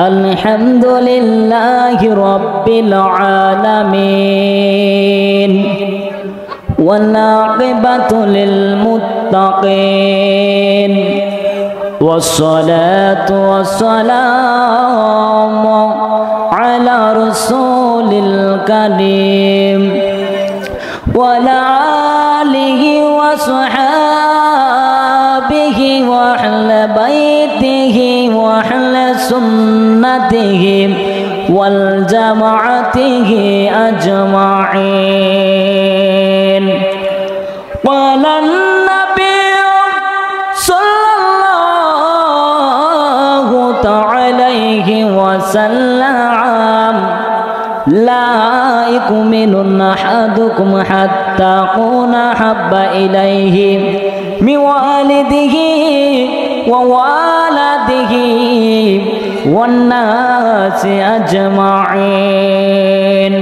আলহামদুলিল্লাহি রাব্বিল আলামিন ওয়াল আকিবাতু লিল মুত্তাকিন ওয়াসসালাতু ওয়াসসালামু আলা রাসূলিল কারীম ওয়া আলা আলিহি ওয়া সাহবিহি ওয়া আহলি বাইতিহি ওয়া আহলি সুন্নতিহি ওয়াল জামাআতিহি আজমাইন। قال النبي صلى الله عليه وسلم لا يؤمن أحدكم حتى أكون أحب إليه من والده ووالده والناس أجمعين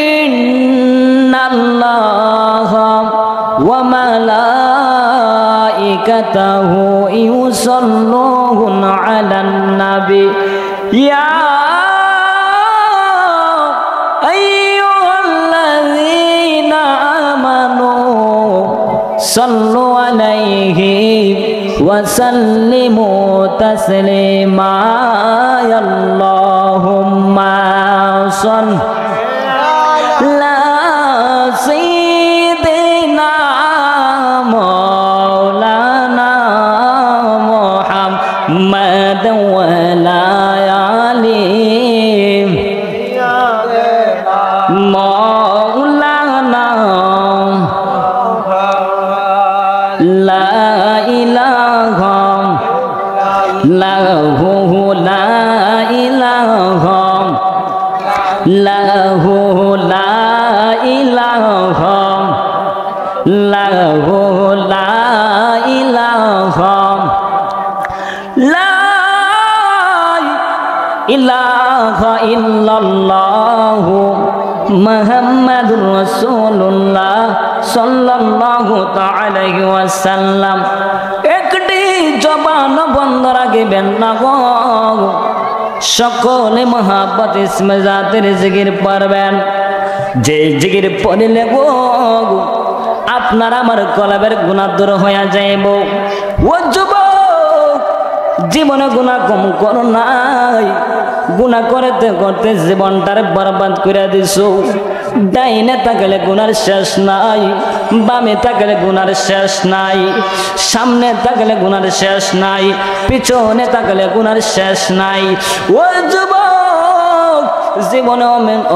إن الله وملائكته يصلون على النبي يا أيها الذين آمنوا صلوا عليه وسلموا تسليما اللهم صل على سيدنا مولانا محمد وعلى آله مولانا لا إله له لا إله له لا إله له لا إله لا إله إلا الله محمد رسول الله صلى الله عليه وسلم একটি জবান বন্ধ রাখবেন না গো সকলে মহাব্বত ইসমে জাতের জিকির পড়বেন যে জিকির পড়লে গো আপনার আমার কলবের গুনাহ দূর হয়ে যাইব ও যুবক জীবনে গুনাহ কম করো নাই গুনাহ করতে করতে জীবনটারে বরবাদ করে দিছো ডাইনে তাকালে গুনার শেষ নাই বামে তাকালে গুনার শেষ নাই সামনে তাকালে গুনার শেষ নাই পিছনে তাকালে গুনার শেষ নাই ও যুবক জীবনে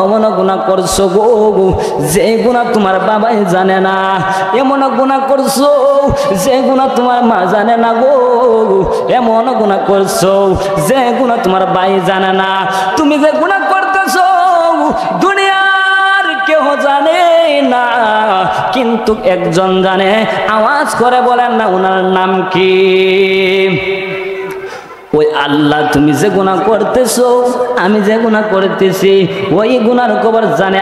অমন গুনাহ করছো গো যে গুনাহ তোমার বাবাই জানে না এমন গুনাহ করছো যে গুনাহ তোমার মা জানে না গো এমন গুনাহ করছো যে গুনাহ তোমার ভাই জানে না তুমি যে গুনাহ করতেছো দুনিয়ার কেউ জানে না কিন্তু একজন জানে আওয়াজ করে বলেন না ওনার নাম কি ওই আল্লাহ তুমি যে গুনাহ করতেছো আমি যে গুনাহ করতেছি ওই গুনার খবর জানে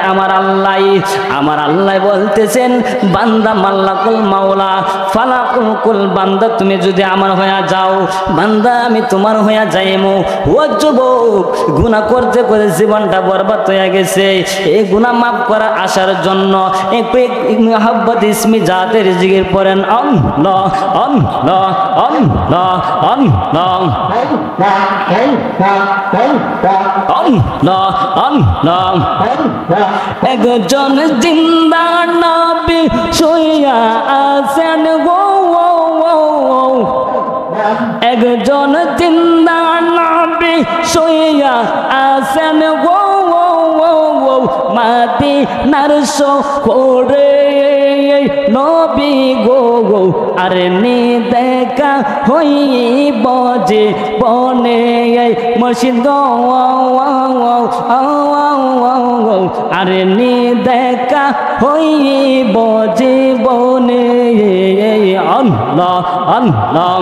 আমার আল্লাহ বলতেছেন বান্দা মাল্লাকুল মাওলা ফালাকুল কুল বান্দা তুমি যদি আমার হয়ে যাও বান্দা আমি তোমার হয়ে যাইমু ও যুবক গুনাহ করতে করে জীবনটা বরবাদ হয়ে গেছে এই গুনাহ মাফ করা আসার জন্য একটু মুহাব্বত ইসমি জাতের জিকির পড়েন আল্লাহ আল্লাহ আল্লাহ আল্লাহ একজন জিন্দা নবী শুইয়া আছেন গো একজন জিন্দা নবী শুইয়া আছেন গো মাদিনার শহরে নবী গো আরে নি দেখা হইব যে বনে মসজিদ গো আরে নি দেখা হইব যে বনে আল্লাহ আল্লাহ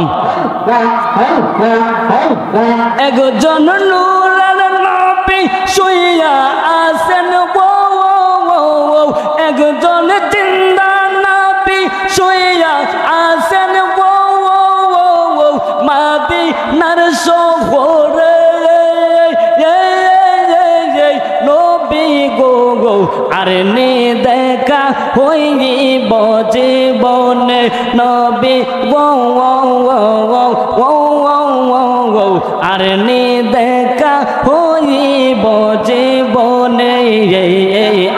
একজন নূরের নবী শুইয়া আছেন গো একজন জিন্দা নবী শুইয়া আছেন গো মদিনার শহরে নবী গো আর নে দেখা হইব জীবনে নবী গো আর নে দেখা হইব জীবনে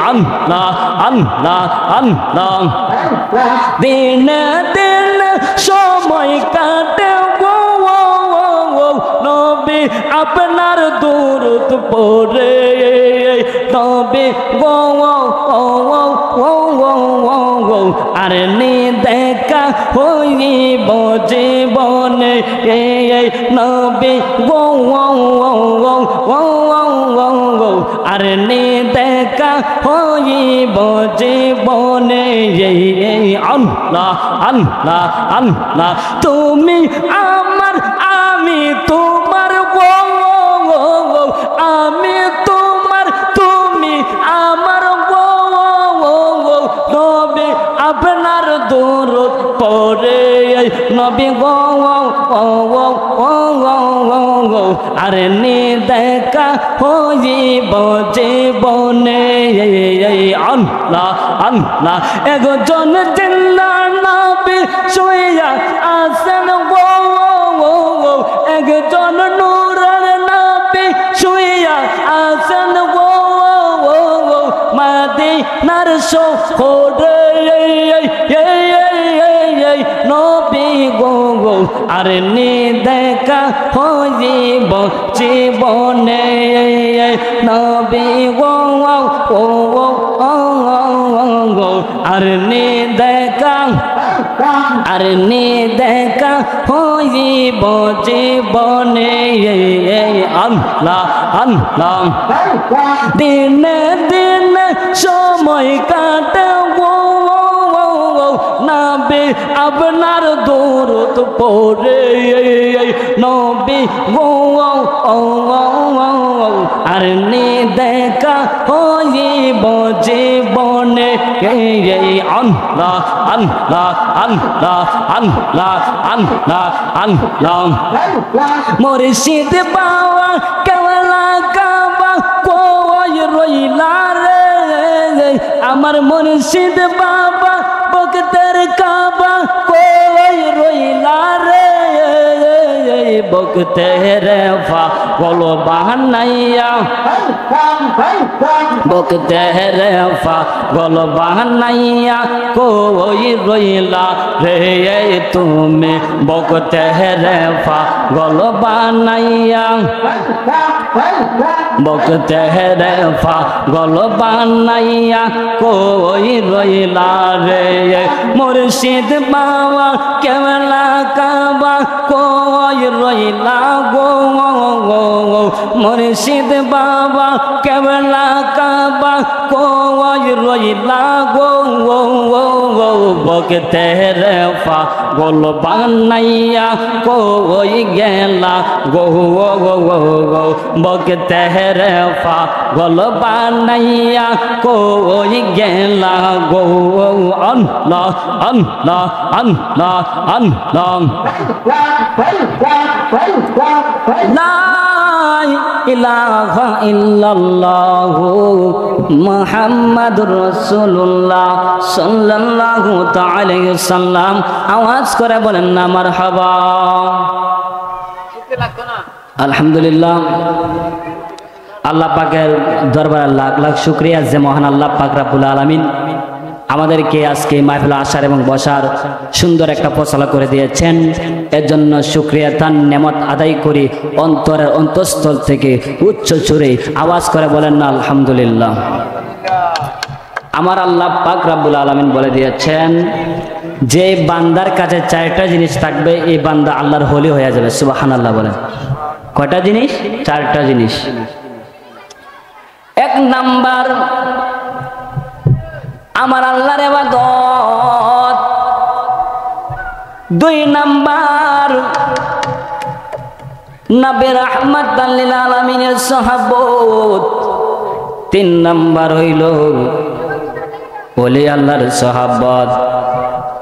আল্লাহ আল্লাহ আল্লাহ দিন দিন সময় কাটে নবী আপনার দূরত পড়ে নবী আর নে দেখা হইব জীবনে নবী আর নে দেখা হইব জীবনে আল্লাহ আল্লাহ আল্লাহ তুমি আমার আমি তোমার আমি তোমার তুমি আমার নবী আপনার দূরত পড়ে নবী আর নে দেখা হইব জীবনে আল্লাহ আল্লাহ একজন জিন্নার নবী শুইয়া আছেন একজন নূরের নবী শুইয়া আছেন মদিনার শহরে নবী গো আর নে দেখা হইব জীবনে নবী গো আর নে দেখা আর নে দেখা হইব জীবনে আল্লাহ আল্লাহ দিন দিন সময় কাটে নবী আপনার দূরত পড়ে নবী আর নে দেখা হইব জীবনে আল্লাহ আল্লাহ আল্লাহ আল্লাহ আল্লাহ আল্লাহ মুর্শিদ বাবা কেওলা কাবা কই রইলা রে আমার মুর্শিদ বাবা বক্তের কাবা কই রইলা রে বক্তের পাগল বানাইয়া বক্তের পাগল বানাইয়া কই রইলা রে তুমি বক্তের পাগল বানাইয়া বক্তের পাগল বানাইয়া কই রইলা রে মুর্শিদ বাবা কেওলা কাবা কই রইলা গো মুর্শিদ বাবা কেওলা কাবা কই রইলা গো বক্তের পাগল বানাইয়া কই গেলা গো বক্তের পাগল বানাইয়া কই গেলা গো আল্লাহ আল্লাহ আল্লাহ আল্লাহ লা ইলাহা ইল্লাল্লাহু মুহাম্মাদুর রাসূলুল্লাহ সাল্লাল্লাহু তাআলা আলাইহি ওয়াসাল্লাম আওয়াজ করে বলেন না মারহাবা আলহামদুলিল্লাহ আল্লাহ পাকের দরবারে লাখ লাখ শুকরিয়া যে মহান আল্লাহ পাক রব্বুল আলামিন আমাদেরকে আজকে মাহফিলে আসার এবং বসার সুন্দর একটা ফয়সালা করে দিয়েছেন এর জন্য শুকরিয়া তার নেয়ামত আদায় করি অন্তরের অন্তঃস্থল থেকে উচ্চ সুরে আওয়াজ করে বলেন না আলহামদুলিল্লাহ আমার আল্লাহ পাক রব্বুল আলামিন বলে দিয়েছেন যে বান্দার কাছে চারটা জিনিস থাকবে এই বান্দা আল্লাহর ওলি হয়ে যাবে সুবহানাল্লাহ বলেন কয়টা জিনিস চারটা জিনিস এক নাম্বার আমার আল্লাহর ইবাদত দুই নাম্বার নবী রাহমাতাল লিল আলামিনের সাহাবত তিন নাম্বার হইল ওলি আল্লাহর সাহাবত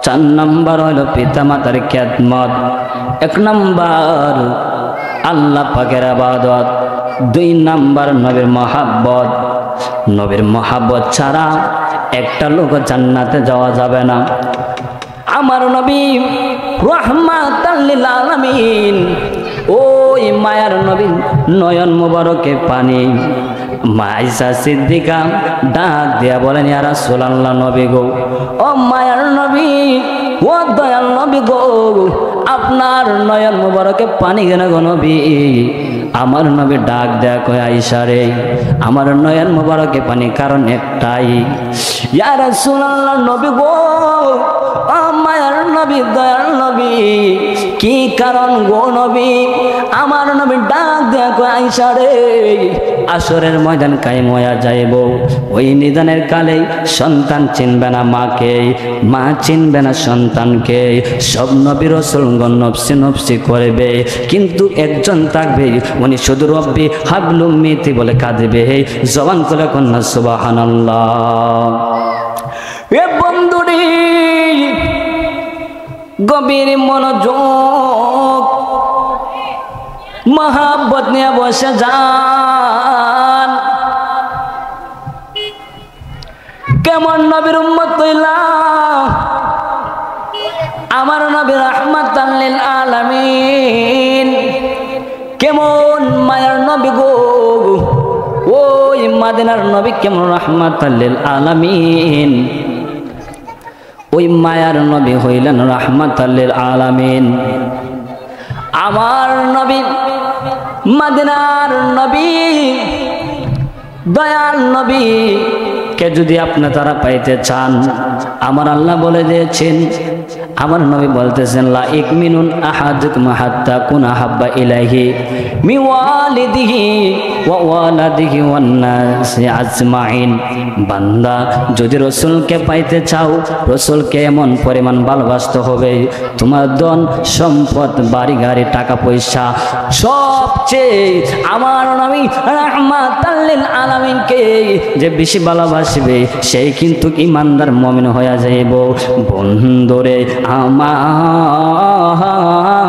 4 নাম্বার হলো পিতামাতার খেদমত, 1 নাম্বার আল্লাহ পাকের ইবাদত, 2 নাম্বার নবীর মহব্বত। নবীর মহব্বত ছাড়া একটা লোক জান্নাতে যাওয়া যাবে না। আমার নবী রাহমাতাল লিল আলামিন, ওই মায়ার নবী নয়ন মুবারকে পানি। মা আয়েশা সিদ্দিকা ডাক দিয়া বলেন, ইয়া রাসূলুল্লাহ, নবী গো, ও মায়ার নবী, ও দয়াল নবী গো, আপনার নয়ন মুবারকে পানি কেন গো নবী? আমার নবী ডাক দেয়া কয়, আয়েশা রে, আমার নয়ন মুবারকে পানি কারণ একটাই। ইয়া রাসূলুল্লাহ, নবী গো, ও মায়ার নবী, দয়াল নবী, কি কারণ গো নবী? আমার নবী ডাক দেয়া কয়, আয়েশা রে, আসরের ময়দান কায়েম হইয়া যাইব, ওই নিদানের কালে সন্তান চিনবে না মাকে, মা চিনবে না সন্তানকে, সব নবী রাসূলগণ নফসি নফসি করবে, কিন্তু একজন থাকবে, উনি শুধু রব্বি হাবলুম মিতি বলে কাঁদবে। জবান করে কন্যা সুবহানাল্লাহ। এ বন্ধুরি, গভীর মনোযোগ, মহাব্বত নিয়ে বসে যান। কেমন নবীর উম্মত হইলা? আমার নবী রাহমাতাল লিল আলামিন, কেমন মায়ার নবী গো, ওই মদিনার নবী কেমন রাহমাতাল লিল আলামিন। ওই মায়ার নবী হইলেন রাহমাতাল লিল আলামিন। আমার নবী মদিনার নবী, দয়াল নবী কে যদি আপনারা পাইতে চান, আমার আল্লাহ বলে দিয়েছেন, আমার নবী বলতেছেন, লা ইকমিনুন আহাদুকুম হাত্তা কুনা হাব্বা ইলাইহি মি ওয়ালিদিহি ওয়া ওয়ালাদিহি ওয়ান নাসি আজমাইন। বান্দা, যদি রাসূলকে পাইতে চাও, রাসূলকে এমন পরিমাণ ভালোবাসতে হবে, তোমার ধন সম্পদ, বাড়ি গাড়ি, টাকা পয়সা সবচেয়ে আমার নবী রাহমাতাল লিল আলামিনকে যে বেশি ভালোবাসবে, সেই কিন্তু ঈমানদার মুমিন হয়ে যাইব। বন্ধুরে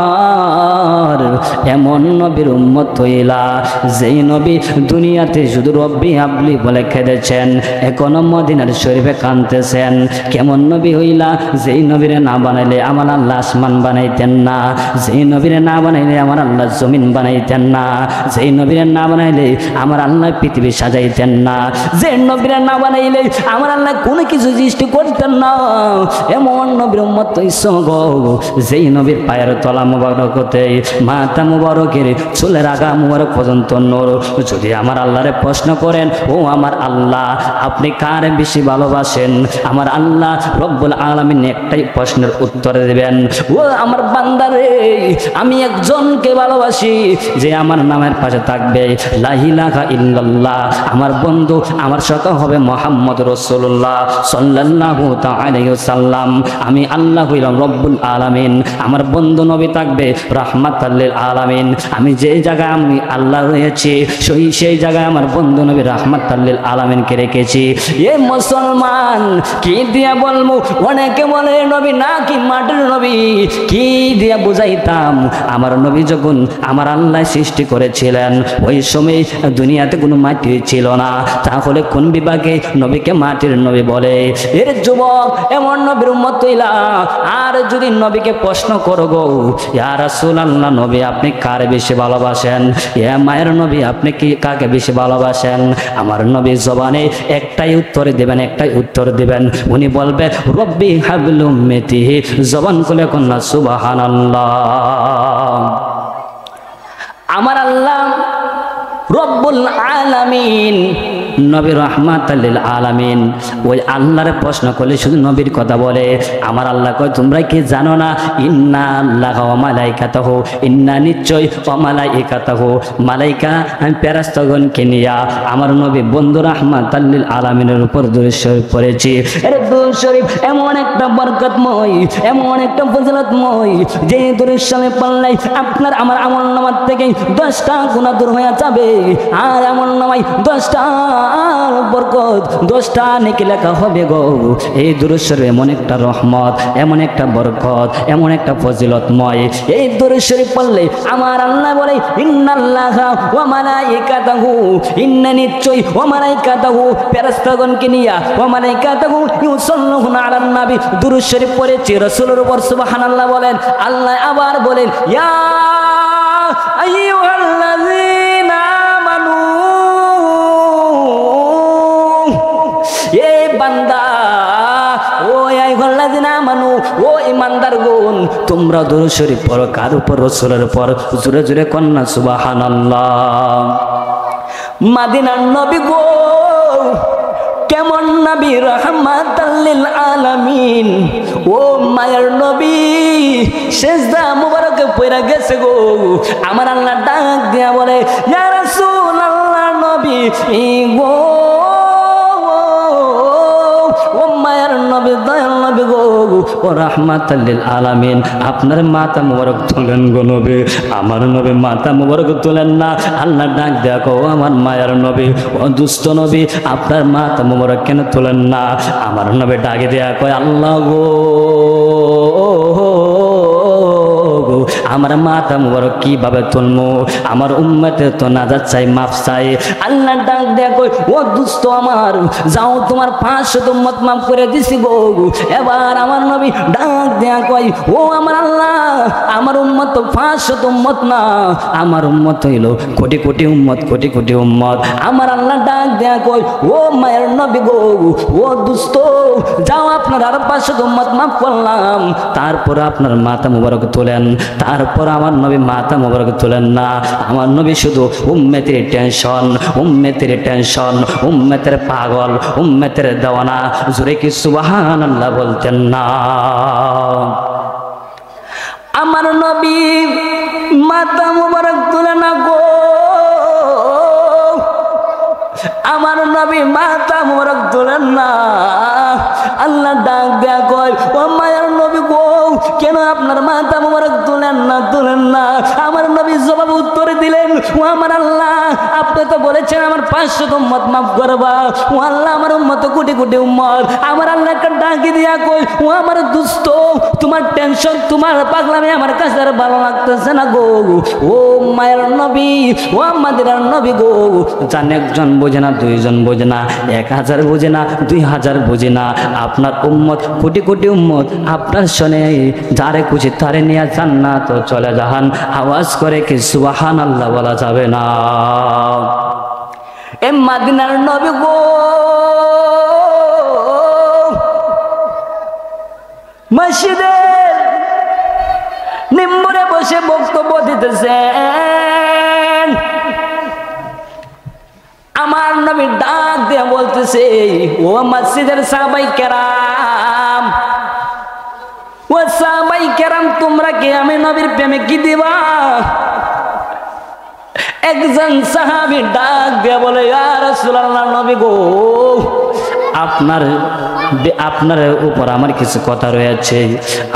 আমার, এমন নবীর উম্মত হইলা, যেই নবী দুনিয়াতে শুধু রব্বি হাবলি বলে খেদেছেন, এখনো মদিনার শরীফে কাঁদতেছেন। কেমন নবী হইলা? যেই নবীরে না বানাইলে আমার আল্লাহ আসমান বানাইতেন না, যেই নবীরে না বানাইলে আমার আল্লাহ জমিন বানাইতেন না, যেই নবীরে না বানাইলে আমার আল্লাহ পৃথিবী সাজাইতেন না, যে নবীরে না বানাইলে আমার আল্লাহ কোনো কিছু সৃষ্টি করতেন না। এমন নবীর উম্মত হইছো গো, যেই নবীর পায়ের তলা মুবারকতে, মাথা মুবারকের চুলের আগা মুবারক পর্যন্ত নূর। যদি আমার আল্লাহরে প্রশ্ন করেন, ও আমার আল্লাহ, আপনি কার বেশি ভালোবাসেন? আমার আল্লাহ রব্বুল আলামিন একটাই প্রশ্নের উত্তর দেবেন, ও আমার বান্দারে, আমি একজনকে ভালোবাসি, যে আমার নামের পাশে থাকবে লা ইলাহা ইল্লাল্লাহ, আমার বন্ধু, আমার সাথে হবে মুহাম্মদ রাসূলুল্লাহ সাল্লাল্লাহু তাআলা আলাইহি ওয়াসাল্লাম। আমি আল্লাহ হইলাম রব্বুল আলামিন, আমার বন্ধু নবী থাকবে রাহমাতাল লিল আলামিন। আমি যে জায়গায় আমি আল্লাহ রয়েছি, সেই জায়গায় আমার বন্ধু নবী রাহমাতাল লিল আলামিনকে রেখেছি। এ মুসলমান, কি দিয়া বলবো? অনেকে বলে নবী নাকি মাটির নবী, কি দিয়া বুঝাইতাম? আমার নবী যখন আমার আল্লাহ সৃষ্টি করেছিলেন, ওই সময় দুনিয়াতে কোনো মাটি ছিল না, তাহলে কোন বিভাগে নবীকে মাটির নবী বলে? এর যুবক, এমন নবীর উম্মত হইলা, আর যদি নবীকে প্রশ্ন করো গো, ইয়া রাসূলুল্লাহ, নবী আপনি কার বেশি ভালোবাসেন? ইয়া মায়ের নবী, আপনি কি কাকে বেশি ভালোবাসেন? আমার নবী জবানে একটাই উত্তর দিবেন, একটাই উত্তর দিবেন, উনি বলবে রব্বি হাবলুম মিতিহি। জবান খুলে কন্যা সুবহানাল্লাহ। আমার আল্লাহ রব্বুল আলামিন, নবী রাহমাতাল লিল আলামিন, ওই আল্লাহর প্রশ্ন করলে শুধু নবীর কথা বলে। আমার আল্লাহ কয়, তোমরা কি জানো না? ইন্না আল্লাহা ওয়া মালাইকাতাহু, ইন্না নিশ্চয় ওয়া মালাইকাতাহু, মালাইকা আমি ফেরেশতাগণকে নিয়া আমার নবী বন্ধু রাহমাতাল লিল আলামিনের উপর দুরূদ শরীফ পড়েছি। এর দুরূদ শরীফ এমন একটা বরকতময়, এমন একটা ফজিলতময়, যে দুরূদ শরীফ পড়লে আপনার আমার আমলনামা থেকে 10টা গুনাহ দূর হয়ে যাবে, আর আমলনামায় 10টা আমার বরকত 10টা নেকি লেখা হবে গো। এই দুরূদ শরীফ এমন একটা রহমত, এমন একটা বরকত, এমন একটা ফজিলতময়। এই দুরূদ শরীফ পড়লে আমার আল্লাহ বলে ইন্নাল্লাহা ওয়া মালাইকাতাহু, ইন্না নিশ্চয় ওয়া মালাইকাতাহু ফেরেশতাগণকে নিয়া ওয়া মালাইকাতাহু ইউসাল্লুনা আলান নবী দুরূদ শরীফ পড়েছে রাসূলের উপর সুবহানাল্লাহ বলেন। আল্লাহ আবার বলেন ইয়া আইয়ুহাল্লাযীনা আমানু, এ বান্দা ও আইয়ুহাল্লাযীনা আমানু, ও ঈমানদারগণ তোমরা দুরূদ শরীফ পড়ো। কার উপর? রাসূলের উপর। জোরে জোরে কন্না সুবহানাল্লাহ। মদিনার নবী গো কেমন নবী, রাহমাতাল লিল আলামিন। ও মায়ের নবী সেজদা মুবারকে পড়ে গেছে গো। আমার আল্লাহ ডাক দিয়া বলে ইয়া রাসূলুল্লাহ নবী গো, ও মায়ের নবী দয়াল নবী গো, ও রাহমাতাল লিল আলামিন আপনার মাথা মুবারক তুলেন গো নবী। আমার নবী মাথা মুবারক তুলেন না। আল্লাহ ডাক দেখো আমার মায়ের নবী, ও দুস্থ নবী আপনার মাথা মুবারক কেন তুলেন না? আমার নবী ডাকে দেয়া কয় আল্লাহ গো আমার মাথা মুবারক কিভাবে তুলবো? আমার উম্মতের তো নাজাত চাই, মাফ চাই। আল্লাহ ডাক দেয়া কই ও দুস্থ আমার, যাও তোমার 500 উম্মত মাফ করে দিছি গো। এবার আমার নবী ডাক দেয়া কই ও আমার আল্লাহ আমার উম্মত তো 500 উম্মত না, আমার উম্মত হইল কোটি কোটি উম্মত, কোটি কোটি উম্মত। আমার আল্লাহ ডাক দেয়া কই ও মায়ের নবী গো, ও দুস্থ যাও আপনার আর 500 উম্মত মাফ করলাম, তারপর আপনার মাথা মুবারক তোলেন। তারপর আমার নবী মাথা মুবারক তোলেন না। আমার নবী শুধু উম্মতের টেনশন, উম্মতের টেনশন, উম্মতের পাগল, উম্মতের দেওয়ানা। জোরে কি সুবহানাল্লাহ বলতেন না? আমার নবী মাথা মুবারক তোলে না গো, আমার নবী মাথা মুবারক তোলেন না। আল্লাহ ডাক দেয়া কয় ও মায়ের নবী গো কেন আপনার মাথা মুবারক তোলেন না, তোলেন না? আমার নবী জবাব উত্তর দিলেন ও আমার আল্লাহ আপনি তো বলেছেন আমার 500 উম্মত মাফ করবা। ও আল্লাহ আমার উম্মত কোটি কোটি উম্মত। আমার আল্লাহ একটা ডাকি দিয়া কই ও আমার দুস্থ তোমার টেনশন, তোমার পাগলামি আমার কাছে আর ভালো লাগতেছে না গো। ও মায়ের নবী, ও আমাদের নবী গো, জান একজন বোঝে না, দুইজন বোঝে না, 1000 বোঝে না, 2000 বোঝে না। আপনার উম্মত কোটি কোটি উম্মত আপনার শোনে, যারে খুশি তারে নিয়ে জান্নাত চলে যান। আওয়াজ করে কি সুবহানাল্লাহ বলা যাবে না? এ মদিনার নবী গো মসজিদের মিম্বরে বসে বক্তব্য দিতেছেন। আমার নবী ডাক দিয়ে বলতেছে ও মসজিদের সাহাবাই কেরাম, ও সাহাবাই কেরাম তোমরা কি আমি নবীর প্রেমে কি দিবা? একজন সাহাবী ডাক দিয়ে বলে ইয়া রাসূলুল্লাহ নবী গো আপনার উপর আমার কিছু কথা রয়েছে।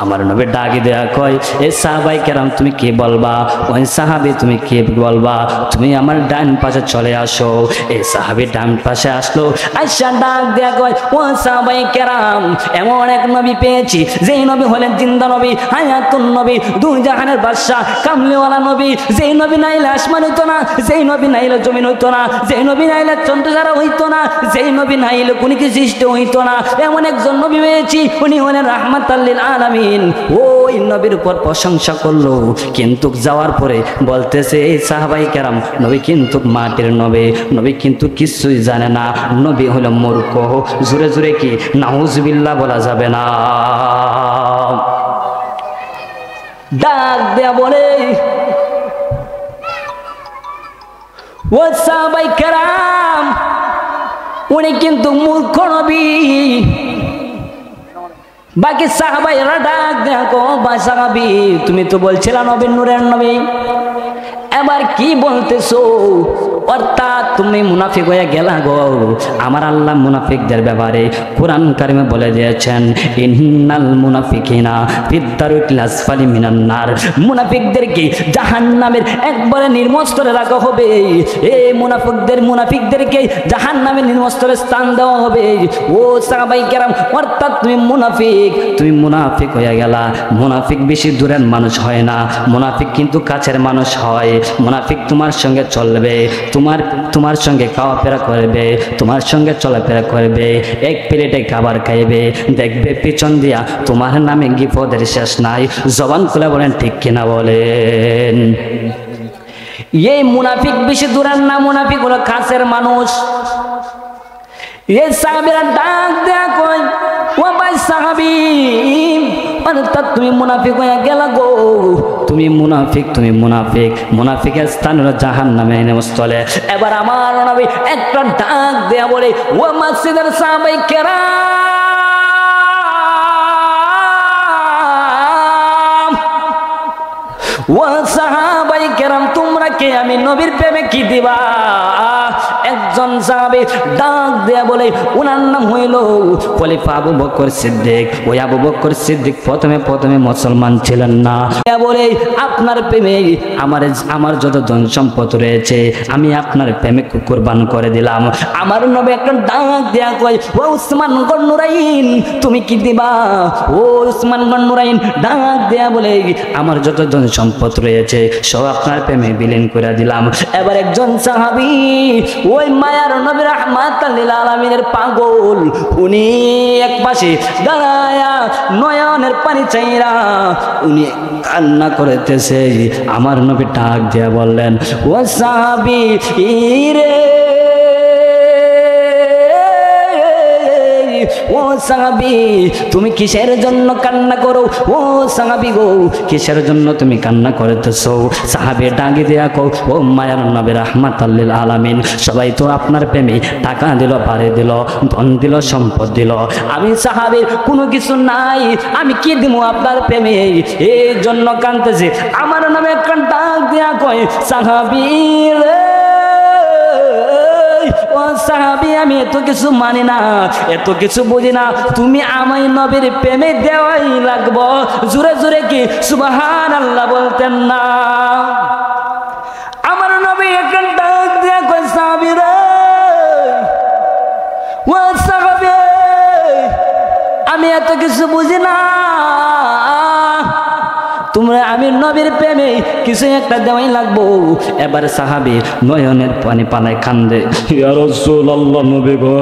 আমার নবী ডাকি দেয়া কয় এ সাহাবাই কেরাম তুমি কি বলবা? ওই সাহাবী তুমি কি বলবা? তুমি আমার ডান পাশে চলে আসো। এই সাহাবী ডান পাশে আসলো, আয়েশা ডাক দেয়া কয় ও সাহাবাই কেরাম এমন এক নবী পেয়েছি যেই নবী হলেন জিন্দা নবী, হায়াতুন নবী, দুই জাহানের বাদশা, কামলিওয়ালা নবী। যেই নবী নাইলে আসমান হইতো না, যেই নবী নাইলে জমিন হইতো না, যেই নবী নাইলে চন্দ্রতারা হইতো না, যেই নবী নাইলে কোনো কিছু সৃষ্টি হইতো না। এমন একজন নবী পেয়েছি, উনি হলেন রাহমাতাল লিল আলামিন। ওই নবীর উপর প্রশংসা করলো, কিন্তু যাওয়ার পরে বলতেছে এই সাহাবাই কেরাম নবী কিন্তু মাটির নবী, নবী কিন্তু কিছুই জানে না, নবী হলো মূর্খ। জোরে জোরে কি নাউজুবিল্লাহ বলা যাবে না? ডাক দেয়া বলে ও সাহাবাই কেরাম উনি কিন্তু মূর্খ নবী। বাকি সাহাবাইরা ডাক দেখো বা সাহাবী তুমি তো বলছিলা নবীর নূরের নবী, এবার কি বলতেছো? অর্থাৎ তুমি মুনাফিক হয়ে গেলা গো। আমার আল্লাহ মুনাফিকদের ব্যাপারে কোরআন কারিমে বলে দিয়েছেন, ইন্নাল মুনাফিকিনা ফিদ-দারকিল আসফালি মিনান নার। মুনাফিকদেরকে জাহান্নামের একবারে নিম্নস্তরে রাখা হবে। এই মুনাফিকদেরকে জাহান্নামের নিম্নস্তরে স্থান দেওয়া হবে। ও সাহাবায়ে কেরাম, অর্থাৎ তুমি মুনাফিক হয়ে গেলা। মুনাফিক বেশি দূরের মানুষ হয় না, মুনাফিক কিন্তু কাছের মানুষ হয়। মুনাফিক তোমার সঙ্গে চলবে, তোমার সঙ্গে খাওয়াফেরা করবে, তোমার সঙ্গে চলাফেরা করবে, এক প্লেটে খাবার খাইবে, দেখবে পিছন দিয়া তোমার নামে গিফটের শেষ নাই। জবান খুলে বলেন ঠিক কিনা বলেন? এই মুনাফিক বেশি দূরের না, মুনাফিক হলো কাছের মানুষ। এই সাহাবীরা ডাক দেয়া কই, ও ভাই সাহাবী, অর্থাৎ তুমি মুনাফিক হয়ে গেলা গো। তুমি মুনাফিকের স্থান হলো জাহান্নামের নিম্নস্থলে। এবার আমার নবী একটা ডাক দেয়া বলে, ও মসজিদের সাহাবায়ে কেরাম, ও সাহাবায়ে কেরাম, তোমরা কে? আমি নবীর প্রেমে কি দিবা? একজন সাহাবী ডাক দেয়া বলে, ওনার নাম হইল খলিফা আবু বকর সিদ্দিক। ওই আবু বকর সিদ্দিক প্রথমে মুসলমান ছিলেন না। বলে, আপনার প্রেমে আমার যত ধন সম্পদ রয়েছে আমি আপনার প্রেমে কুরবান করে দিলাম। আমার নবী একটা ডাক দেয়া কয়, ও উসমান গণ নুরাইন, তুমি কি দিবা? ও উসমান গণ নুরাইন ডাক দেয়া বলে, আমার যত ধন সম্পদ রয়েছে সব আপনার প্রেমে বিলীন করে দিলাম। এবার একজন সাহাবী, ওই মায়ার নবী রাহমাতাল লিল আলামিনের পাগল, উনি এক পাশে দাঁড়ায়া নয়নের পানি চাইরা উনি কান্না করতেছে। আমার নবী ডাক দিয়া বললেন, ও সাহাবী রে, ও সাহাবী, তুমি কিসের জন্য কান্না করো? ও সাহাবী গো, কিসের জন্য তুমি কান্না করতেছো? সাহাবী ডাকি দিয়া কও, ও মায়ার নবী রাহমাতাল লিল আলামিন, সবাই তো আপনার প্রেমে টাকা দিল, বাড়ি দিল, ধন দিল, সম্পদ দিল, আমি সাহাবীর কোনো কিছু নাই, আমি কি দিব আপনার প্রেমে? এই জন্য কাঁদতেছে। আমার নামে একটা ডাক দিয়া কয়, সাহাবী রে, ও সাহাবী, আমি এত কিছু মানি না, এত কিছু বুঝি না, তুমি আমায় নবীর প্রেমে দেওয়াই লাগবো। জোরে জোরে কি সুবহানাল্লাহ বলতেন না? আমার নবী একটা ডাক দিয়া কয়, সাহাবী রে, ও সাহাবী, আমি এত কিছু বুঝি না, তোমরা আমি নবীর প্রেমে কিছু একটা দেওয়াই লাগবো। এবার সাহাবী নয়নের পানি পানায় কান্দে, ইয়া রাসূলুল্লাহ, নবী গো,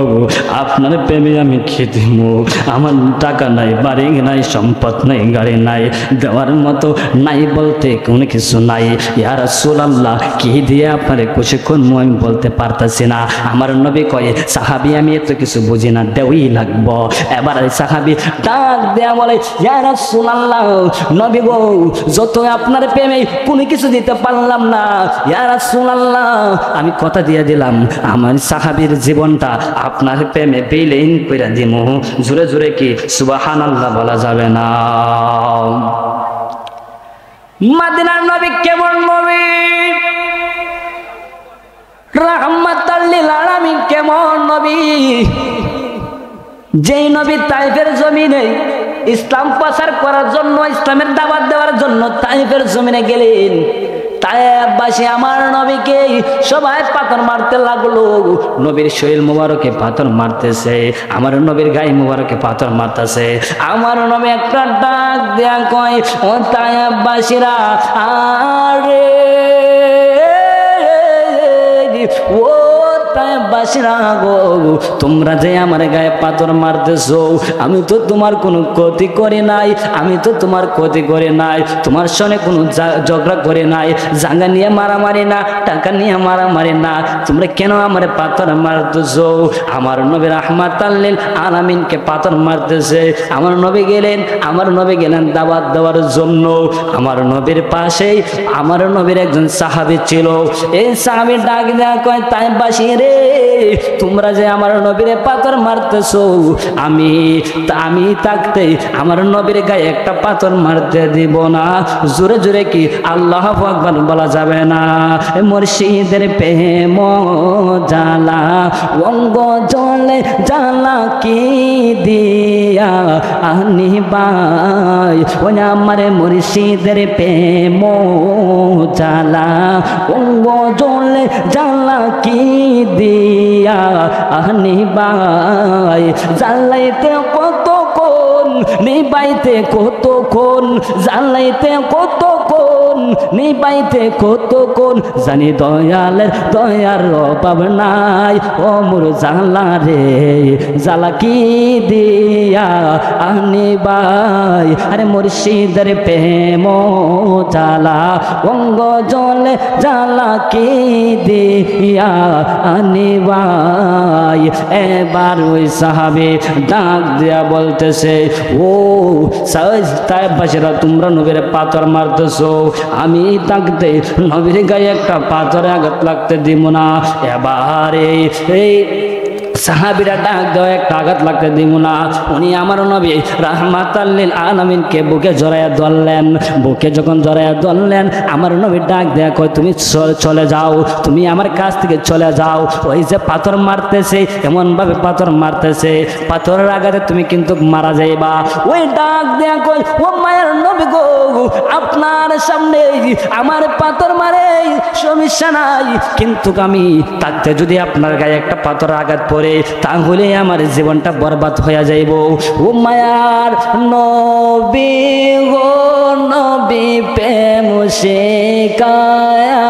আপনার প্রেমে আমি কি দিব? আমার টাকা নাই, বাড়ি নাই, সম্পদ নাই, গাড়ি নাই, দেওয়ার মতো নাই বলতে কোনো কিছু নাই। ইয়া রাসূলুল্লাহ, কি দিয়ে আপনারে খুশি করবো আমি বলতে পারতাছি না। আমার নবী কয়, সাহাবী, আমি এত কিছু বুঝি না, দেওয়াই লাগবো। এবার সাহাবী ডাক দেয়া বলে, ইয়া রাসূলুল্লাহ, নবী গো, যত আপনার প্রেমে কোনো কিছু দিতে পারলাম না, ইয়া রাসূলুল্লাহ, আমি কথা দিয়ে দিলাম আমার সাহাবীর জীবনটা আপনার প্রেমে বিলীন করে দিব। জোরে জোরে কি সুবহানাল্লাহ বলা যাবে না? মদিনার নবী কেমন নবী, রাহমাতাল লিল আলামিন কেমন নবী, যেই নবী তাইফের জমিনে ইসলাম প্রচার করার জন্য, ইসলামের দাওয়াত দেওয়ার জন্য তাইফের জমিনে গেলেন। তাইফবাসী আমার নবীকে সবাই পাথর মারতে লাগলো। নবীর শরীর মুবারকে পাথর মারতেছে, আমার নবীর গায়ে মুবারকে পাথর মারতেছে। আমার নবী একটা ডাক দেয়া কয়, ও তাইফবাসীরা, আরে ও তাইফবাসীরা গো, তোমরা যে আমার গায়ে পাথর মারতেছো, আমি তো তোমার কোনো ক্ষতি করে নাই, আমি তো তোমার ক্ষতি করে নাই, তোমার সঙ্গে কোনো ঝগড়া করে নাই, জায়গা নিয়ে মারামারি না, টাকা নিয়ে মারামারি না, তোমরা কেন আমার পাথর মারতেছো? আমার নবী রাহমাতাল লিল আলামিনকে পাথর মারতেছে। আমার নবী গেলেন দাওয়াত দেওয়ার জন্য। আমার নবীর পাশেই আমার নবীর একজন সাহাবী ছিল। এই সাহাবী ডাক দেয়া কয়, তাইফবাসী রে, তোমরা যে আমার নবীরে পাথর মারতেছো, আমি থাকতে আমার নবীর গায়ে একটা পাথর মারতে দিব না। জোরে জোরে কি আল্লাহু আকবার বলা যাবে না? মুর্শিদের প্রেম জ্বালা অঙ্গ জলে জ্বালা কি দিয়া আনিবাই, ওই আমার মুর্শিদের প্রেম জ্বালা অঙ্গ জলে জ্বালা কি দিয়া আনিবাই। জ্বালাইতে কতক্ষণ নিবাইতে কতক্ষণ, জ্বালাইতে কতক্ষণ নিবাইতে কতক্ষণ, জানি দয়ালের দয়ার অভাব নাই। ও মোর জ্বালা রে জ্বালা কি দিয়া আনিবাই, আরে মুর্শিদের প্রেম জ্বালা অঙ্গ জলে জ্বালা কি দিয়া আনিবাই। এবার ওই সাহাবী ডাক দিয়া বলতেছে, ও তায়েফবাসীরা তোমরা নবীর পাথর মারতেছো, আমি থাকতে নবীর গায়ে একটা পাথরে আঘাত লাগতে দিব না। এবার এই সাহাবীরা ডাক দেওয়া একটা আঘাত লাগতে দিব না। উনি আমার নবী রাহমাতাল লিল আলামিনকে বুকে জড়াইয়া ধরলেন। বুকে যখন জড়াইয়া ধরলেন, আমার নবী ডাক দেয়া কয়, তুমি চলে যাও, তুমি আমার কাছ থেকে চলে যাও। ওই যে পাথর মারতেছে, এমনভাবে পাথর মারতেছে, পাথরের আঘাতে তুমি কিন্তু মারা যাইবা। ওই ডাক দেয়া কয়, ও মায়ের নবী গো, আপনার সামনে আমার পাথর মারে সমস্যা নাই, কিন্তু আমি থাকতে যদি আপনার গায়ে একটা পাথর আঘাত পড়ে তাহলে আমার জীবনটা বরবাদ হয়ে যাইব। ও মায়ার নবী গো, নবী প্রেম শেখায়া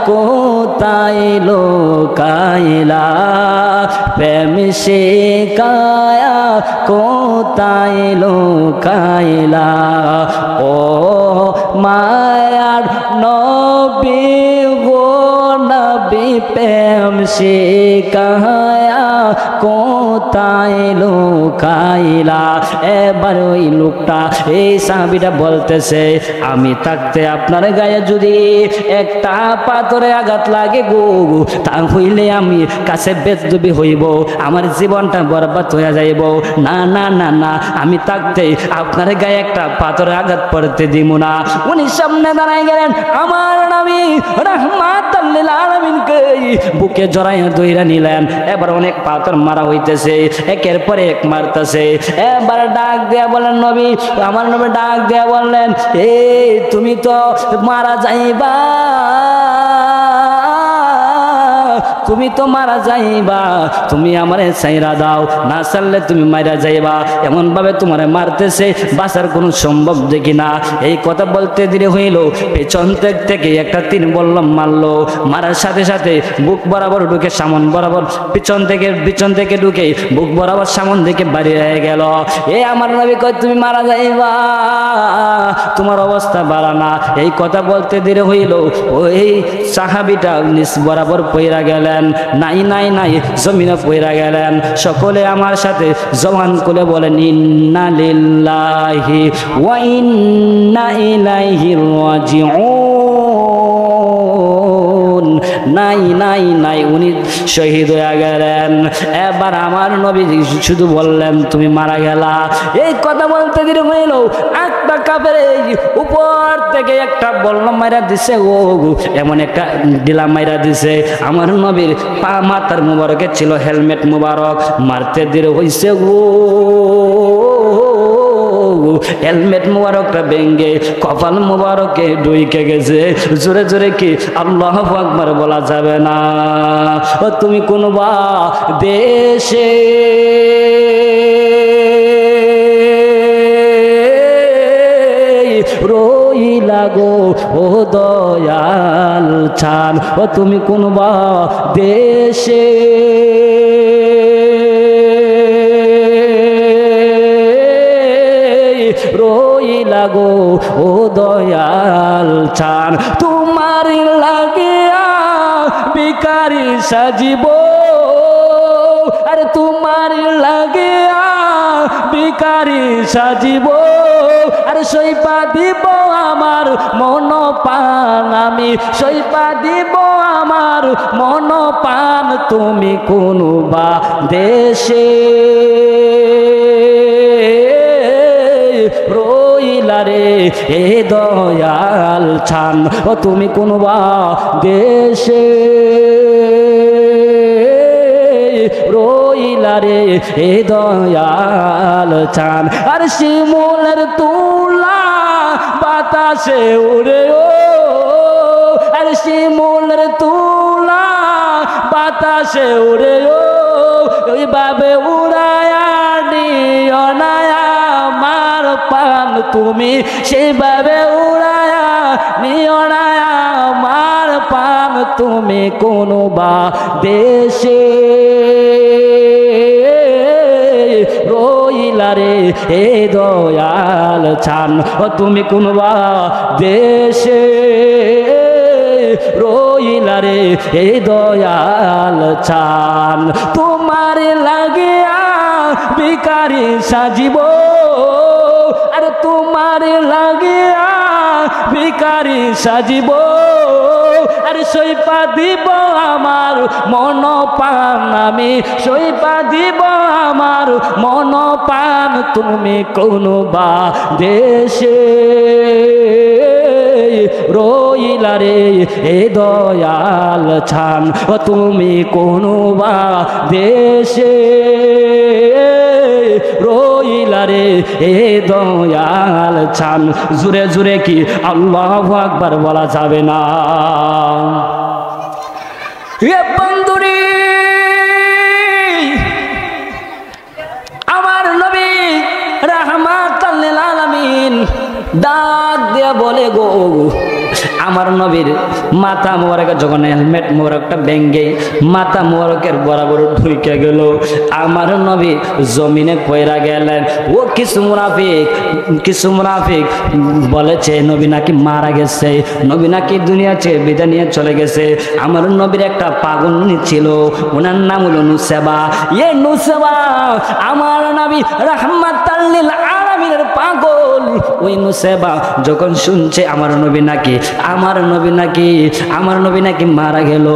কোথায় লোকাইলা, প্রেম শেখায়া কোথায় লোকাইলা। ও মায়ার নবী গো, নবী প্রেম শেখায়া কোথায় লোকাইলা। এবার ওই লোকটা, এই সাহাবীটা বলতেছে, আমি থাকতে আপনার গায়ে যদি একটা পাথরে আঘাত লাগে গো, তাহলে আমি কাছে বেদবি হইব, আমার জীবনটা বরবাদ হয়ে যাইব। না না না না, আমি থাকতে আপনার গায়ে একটা পাথরে আঘাত পড়তে দিব না। উনি সামনে দাঁড়াই গেলেন, আমার নবী রাহমাতাল লিল আলামিনকে বুকে জড়াইয়া ধইরা নিলেন। এবার অনেক পাথর মারা হইতেছে, একের পরে এক মারতেছে। এবার ডাক দেয়া বলেন নবী, আমার নবী ডাক দেয়া বললেন, এই তুমি তো মারা যাইবা, তুমি তো মারা যাইবা, তুমি আমারে ছাইরা দাও, না ছাড়লে তুমি মারা যাইবা। এমন ভাবে তোমারে মারতেছে, বাঁচার কোনো সম্ভব দেখি না। এই কথা বলতে দেরি হইল, পেছন থেকে একটা তীর বললাম মারলো। মারার সাথে সাথে বুক বরাবর ঢুকে সামন বরাবর, পিছন থেকে ঢুকে বুক বরাবর সামন দিকে বাড়ি হয়ে গেল। এ আমার নবী কয়, তুমি মারা যাইবা, তোমার অবস্থা বাড়া না। এই কথা বলতে দেরি হইল, ওই সাহাবীটা নিচ বরাবর পইরা গেলেন, নাই নাই নাই জমিনে পইরা গেলেন। সকলে আমার সাথে জবান করে বলেন, ইন্না লিল্লাহি ওয়া ইন্না ইলাইহি রাজিউন। নাই নাই নাই, উনি শহীদ হয়ে গেলেন। এবার আমার নবী শুধু বললেন, তুমি মারা গেলা। এই কথা বলতে দেরি হইল, একটা কাফের উপর থেকে একটা বল্লম মাইরা দিছে, ও এমন একটা ডিলা মাইরা দিছে। আমার নবীর পা মাথার মুবারকে ছিল হেলমেট মুবারক, মারতে দেরি হইছে গো, হেলমেট মুবারকটা ভেঙ্গে কপাল মুবারকে ঢুকে গেছে। জোরে জোরে কি আল্লাহু আকবার বলা যাবে না? ও তুমি কোনবা দেশে রইলা গো, ও দয়াল ছান, ও তুমি কোনবা দেশে রইলা গো, ও দয়াল ছান। তোমার লাগিয়া ভিখারি সাজিব, আরে তোমার লাগিয়া ভিখারি সাজিব, আরে সইপা দিব আমার মন পান আমি সইপা দিব আমার মন পান তুমি কোন বা দেশে রইলা রে এ দয়াল ছান ও তুমি কোন বা দেশে রইলা রে এ দয়াল চান আর শিমুলের তুলা বাতাসে উড়ে ও আর শিমুলের তুলা বাতাসে উড়ে ও ওইভাবে উড়ায়া নিও না আমার পান তুমি সেইভাবে উড়ায়া নিও না আমার পান তুমি কোন বা দেশে রইলা রে এ দয়াল ছান ও তুমি কোন বা দেশে রইলা রে এ দয়াল ছান তোমার লাগিয়া ভিখারি সাজিব আর তোমার লাগিয়া ভিখারি সাজিব আর সইপা দিব আমার মন পান আমি সইপা দিব আমার মন পান তুমি কোন বা দেশে রইলা রে এ দয়াল ছান ও তুমি কোন বা দেশে রইলা রে এ দয়াল ছান জুরে জুরে কি আল্লাহু আকবার বলা যাবে না এ বন্ধুরে আমার নবী রাহমাতাল লিল আলামিন ডাক দিয়া বলে গো আমার নবীর মাথা মোবারক যখন হেলমেট মোবারকটা ভেঙ্গে মাথা মোবারকের বরাবর ঢুকে গেল আমার নবী জমিনে পয়রা গেলেন ও কিছু মুনাফিক বলেছে নবী নাকি মারা গেছে নবী নাকি দুনিয়া ছেড়ে বিদায় নিয়ে চলে গেছে আমার নবীর একটা পাগল ছিল ওনার নাম হলো নুসেবা এ নুসেবা আমার নবী রাহমাতাল লিল আলামিনের পাগল ওই নুসেবা যখন শুনছে আমার নবী নাকি মারা গেল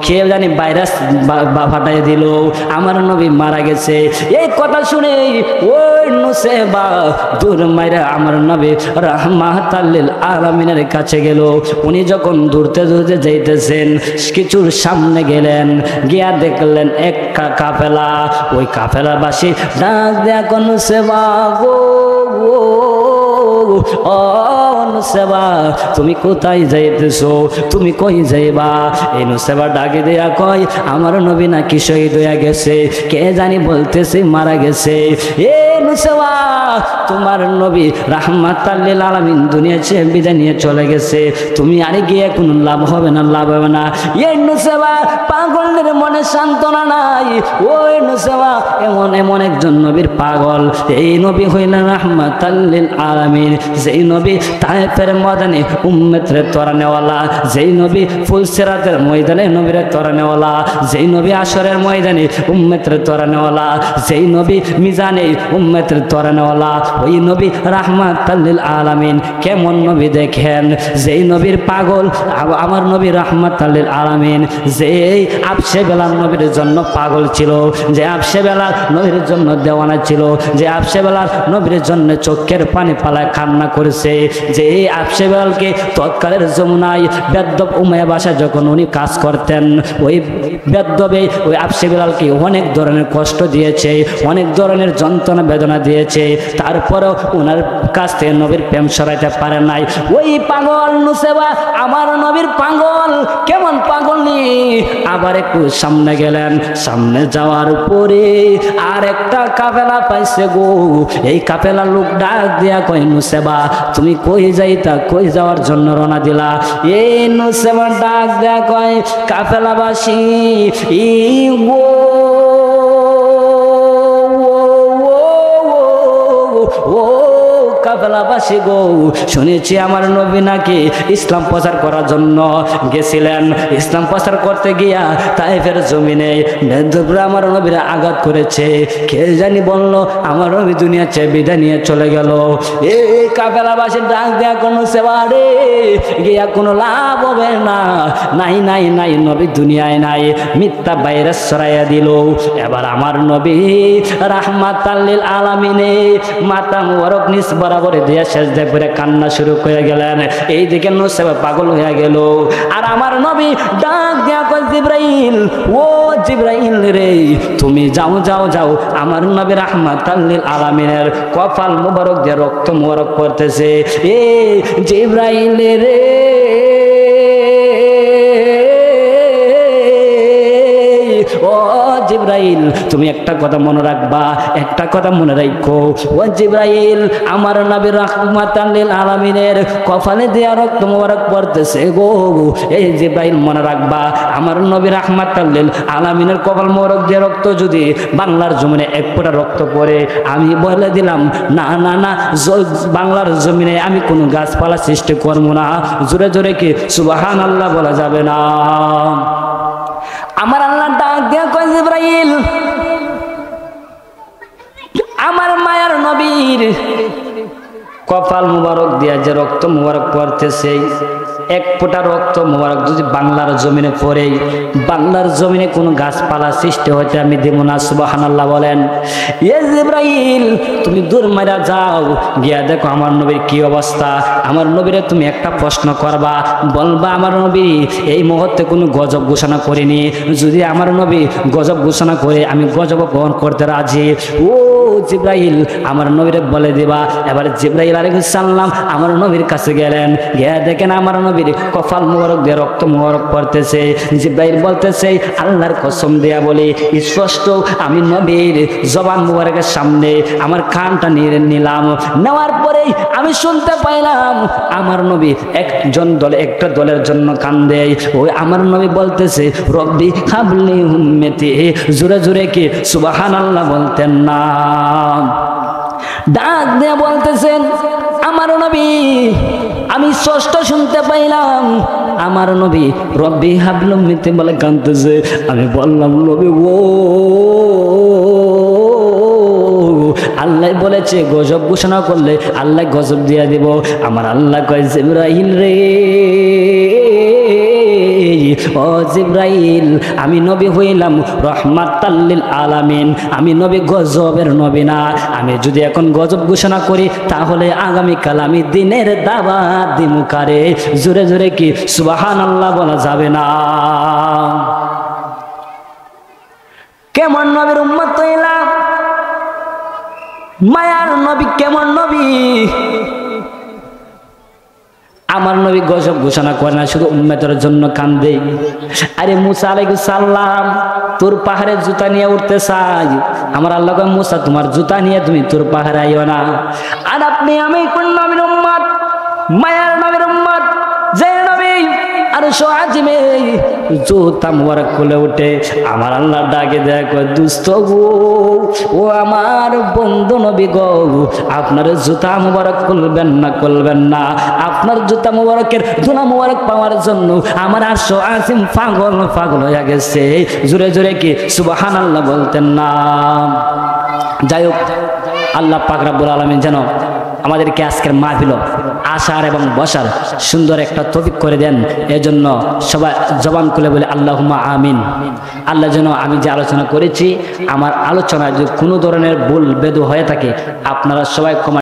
কে জানি ভাইরাস ফাটাই দিল আমার নবী মারা গেছে এই কথা শুনে ওই নুসেবা দূর মাইরা আমার নবী রাহমাতাল লিল আলামিনের কাছে গেল উনি যখন দূরতে যাইতেছেন কিছুর সামনে গেলেন গিয়া দেখলেন এক কাফেলা ওই কাফেলাবাসী ডাক দেয়া কোন নুসেবা গো ও নুসেবা তুমি কোথায় যাইতেছো তুমি কই যাইবা এই নুসেবা ডাকে দেয়া কয় আমার নবী নাকি শহীদ হয়ে গেছে কে জানি বলতেছে মারা গেছে এ নুসেবা তোমার নবী রাহমাতাল লিল আলামিন দুনিয়া ছেড়ে বিদায় নিয়ে চলে গেছে তুমি আরে গিয়ে কোনো লাভ হবে না এই নুসেবা পাগলের মনে সান্ত্বনা নাই ওই নুসেবা এমন একজন নবীর পাগল এই নবী হইলেন রাহমাতাল লিল আলামিন যেই নবী তায়েফের ময়দানে উম্মতরে তরানেওয়ালা যেই নবী ফুলসিরাতের ময়দানে নবীরে তরানেওয়ালা যেই নবী আসরের ময়দানে উম্মতরে তরানেওয়ালা যেই নবী মিজানে উম্মতরে তরানেওয়ালা ওই নবী রাহমাতাল লিল আলামিন কেমন নবী দেখেন যেই নবীর পাগল আমার নবী রাহমাতাল লিল আলামিন যেই আবশে বেলাল নবীর জন্য পাগল ছিল যে আবশে বেলাল নবীর জন্য দেওয়ানা ছিল যে আবশে বেলাল নবীর জন্য চোখের পানি পালায় কান্না করেছে যে আবশে বেলালকে তৎকালের যমুনায় বেদ্যব উমাইয়া বাসায় যখন উনি কাজ করতেন ওই বেদ্যবে ওই আবশে বেলালকে অনেক ধরনের কষ্ট দিয়েছে অনেক ধরনের যন্ত্রণা বেদনা দিয়েছে তারপরেও ওনার কাছ থেকে নবীর প্রেম সরাইতে পারে নাই ওই পাগল নুসেবা আমার নবীর পাগল কেমন পাগল নি আবার একটু সামনে গেলেন সামনে যাওয়ার পরে আর একটা কাফেলা পাইছে গো এই কাফেলা লোক ডাক দিয়া কই নুসেবা তুমি কই যাইতা কই যাওয়ার জন্য রওনা দিলা এই নুসেবা ডাক দিয়া কয় কাফেলাবাসী গো কাফেলাবাসী গো, শুনেছি আমার নবী নাকি ইসলাম প্রচার করার জন্য গেছিলেন। ইসলাম প্রচার করতে গিয়া তায়েফের জমিনে বেদুরা আমার নবীরা আঘাত করেছে। কে জানি বলল আমার নবী দুনিয়া ছেড়ে বিদায় নিয়ে চলে গেল। এই কাফেলাবাসী ডাক দেয়া কোনো সেবা রে, গিয়া কোনো লাভ হবে না। নাই নাই নাই, নবী দুনিয়ায় নাই, মিথ্যা বাইরে ছড়াইয়া দিল। এবার আমার নবী রাহমাতাল লিল আলামিনে মাথা মুবারক নিচ বরাবর দিয়া সেজদা করে কান্না শুরু করে গেলেন। এইদিকে নুসাইবা পাগল হয়ে গেল। আর আমার নবী ডাক দিয়া কয় জিবরাইল, ও জিবরাইল রে, তুমি যাও যাও যাও। আমার নবী রাহমাতাল লিল আলামিনের কপাল মুবারক দিয়ে রক্ত মুবারক পড়তেছে। এ জিবরাইল রে, ও জিবরাইল, তুমি একটা কথা মনে রাখবা, একটা কথা মনে রাখো। ও জিবরাইল, আমার নবী রাহমাতাল লিল আলামিনের কপালে দেয়া রক্ত মোবারক পড়তেছে গো। এই জিবরাইল মনে রাখবা, আমার নবী রাহমাতাল লিল আলামিনের কপাল মোবারক দিয়ে রক্ত যদি বাংলার জমিনে এক ফোঁটা রক্ত পড়ে, আমি বলে দিলাম না না না, বাংলার জমিনে আমি কোনো গাছপালা সৃষ্টি করবো না। জোরে জোরে কি সুবহানাল্লাহ বলা যাবে না? আমার আল্লাহ ডাক দিয়া কয় জিবরাইল, আমার মায়ার নবীর কপাল মুবারক দিয়া যে রক্ত মুবারক পড়তেছে, এক ফোঁটা রক্ত মুবারক যদি বাংলার জমিনে পড়ে, বাংলার জমিনে কোনো গাছপালা সৃষ্টি হইতে আমি দেব না। সুবহানাল্লাহ বলেন। এ জিবরাইল, তুমি দূর মারা যাও, গিয়া দেখো আমার নবীর কি অবস্থা। আমার নবীরে তুমি একটা প্রশ্ন করবা, বলবা আমার নবী এই মুহূর্তে কোনো গজব ঘোষণা করিনি, যদি আমার নবী গজব ঘোষণা করে আমি গজব গ্রহণ করতে রাজি। ও জিবরাইল, আমার নবীরে বলে দিবা। এবার জিবরাইল আলাইহিস সালাম আমার নবীর কাছে গেলেন, গিয়া দেখেন আমার নবীর কপাল মুবারক দিয়ে রক্ত মুবারক পড়তেছে। জিবরাইল বলতেছে, আল্লাহর কসম দেয়া বলি স্পষ্ট, আমি নবীর জবান মুবারকের সামনে আমার কানটা নিয়ে নিলাম। নেওয়ার পরেই আমি শুনতে পাইলাম আমার নবী একজন দলে একটা দলের জন্য কান্দে। ওই আমার নবী বলতেছে, রব্বি হাবলি উম্মতি। জোরে জোরে কি সুবহানাল্লাহ বলতেন না? ডাক দিয়ে বলতেছেন আমার নবী, আমি ষষ্ঠ শুনতে পাইলাম আমার নবী রব্বি হাবলি উম্মতি বলে কাঁদতেছে। আমি বললাম নবী ও আল্লাহ বলেছে গজব ঘোষণা করলে আল্লাহ গজব দিয়া দিব। আমার আল্লাহ কয় জিবরাইল রে, ও জিবরাইল, আমি নবী হইলাম রহমাতাল লিল আলামিন, আমি নবী গজবের নবী না। আমি যদি এখন গজব ঘোষণা করি তাহলে আগামীকাল আমি দিনের দাওয়াত দিমু কারে। জোরে জোরে কি সুবহানাল্লাহ বলা যাবে না? কেমন নবীর উম্মত হইলাম, মায়ার নবী কেমন নবী। আমার নবী গজব ঘোষণা করে না, শুধু উম্মতের জন্য কান্দে। আরে মুসা আলাইহিস সালাম তোর পাহাড়ে জুতা নিয়ে উঠতে চাই, আমার আল্লাহ কয় মুসা তোমার জুতা নিয়ে তুমি তোর পাহাড়ে আইও না। আর আপনি আমি কোন নবীর উম্মত? মায়ার নবীর উম্মত, যে নবী আর সোয়াজিমে জুতা মুবারক খুলে উঠে আমার আল্লাহ ডাকে দেখো দুস্থ গো, ও আমার বন্ধু নবী গো, আপনার জুতা মুবারক খুলবেন না, খুলবেন না। আপনার জুতা মুবারকের ধুলা মুবারক পাওয়ার জন্য আমার আর সোয়াজিম পাগল পাগল হয়ে গেছে। জোরে জোরে কি সুবহানাল্লাহ বলতেন না? যাই হোক, আল্লাহ পাক রব্বুল আলামিন যেন আমাদেরকে আজকের মাহফিল আসার এবং বসার সুন্দর একটা তৌফিক করে দেন। এজন্য সবাই জবান খুলে বলে আল্লাহুম্মা আমিন। আল্লাহ যেন আমি যে আলোচনা করেছি, আমার আলোচনায় যদি কোনো ধরনের ভুল বেদু হয়ে থাকে আপনারা সবাই ক্ষমা